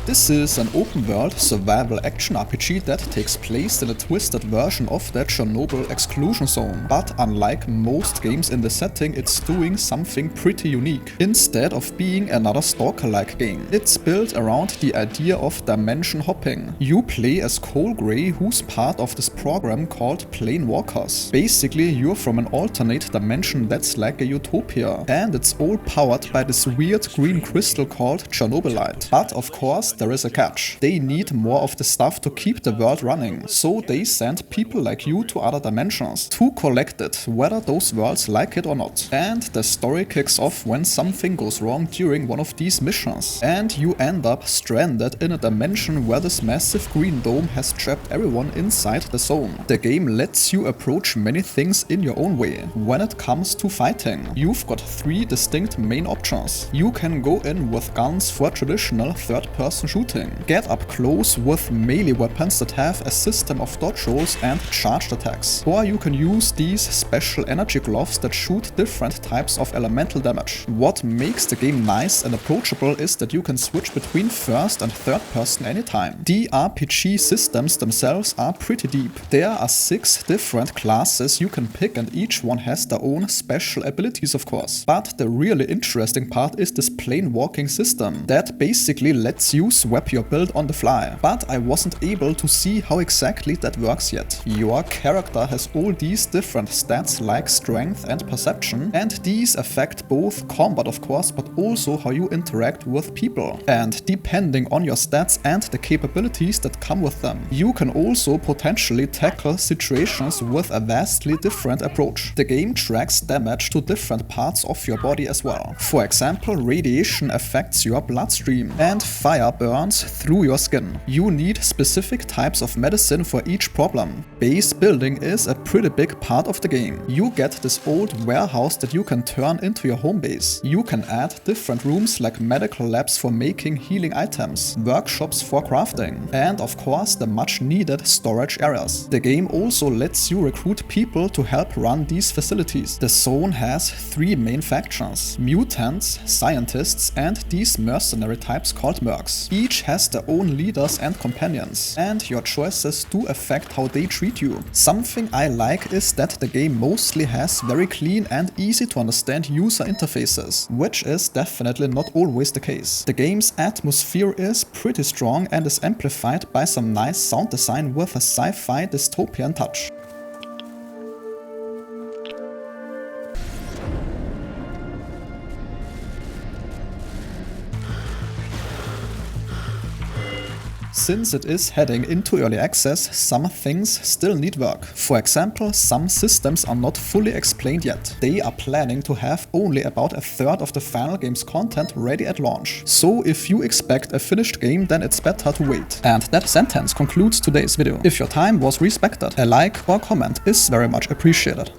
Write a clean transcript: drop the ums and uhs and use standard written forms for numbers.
This is an open-world survival action RPG that takes place in a twisted version of the Chornobyl Exclusion Zone. But unlike most games in the setting, it's doing something pretty unique. Instead of being another Stalker-like game, it's built around the idea of dimension hopping. You play as Cole Gray, who's part of this program called Planewalkers. Basically, you're from an alternate dimension that's like a utopia, and it's all powered by this weird green crystal called Chernobylite. But of course, there is a catch. They need more of the stuff to keep the world running, so they send people like you to other dimensions to collect it, whether those worlds like it or not. And the story kicks off when something goes wrong during one of these missions, and you end up stranded in a dimension where this massive green dome has trapped everyone inside the zone. The game lets you approach many things in your own way. When it comes to fighting, you've got three distinct main options. You can go in with guns for traditional third-person shooting, get up close with melee weapons that have a system of dodge rolls and charged attacks, or you can use these special energy gloves that shoot different types of elemental damage. What makes the game nice and approachable is that you can switch between first and third person anytime. The RPG systems themselves are pretty deep. There are 6 different classes you can pick, and each one has their own special abilities, of course. But the really interesting part is this Planewalking system that basically lets you swap your build on the fly. But I wasn't able to see how exactly that works yet. Your character has all these different stats like strength and perception, and these affect both combat, of course, but also how you interact with people. And depending on your stats and the capabilities that come with them, you can also potentially tackle situations with a vastly different approach. The game tracks damage to different parts of your body as well. For example, radiation affects your bloodstream and fire burns through your skin. You need specific types of medicine for each problem. Base building is a pretty big part of the game. You get this old warehouse that you can turn into your home base. You can add different rooms like medical labs for making healing items, workshops for crafting, and of course the much needed storage areas. The game also lets you recruit people to help run these facilities. The zone has 3 main factions: mutants, scientists, and these mercenary types called mercs. Each has their own leaders and companions, and your choices do affect how they treat you. Something I like is that the game mostly has very clean and easy to understand user interfaces, which is definitely not always the case. The game's atmosphere is pretty strong and is amplified by some nice sound design with a sci-fi dystopian touch. Since it is heading into early access, some things still need work. For example, some systems are not fully explained yet. They are planning to have only about a third of the final game's content ready at launch. So if you expect a finished game, then it's better to wait. And that sentence concludes today's video. If your time was respected, a like or comment is very much appreciated.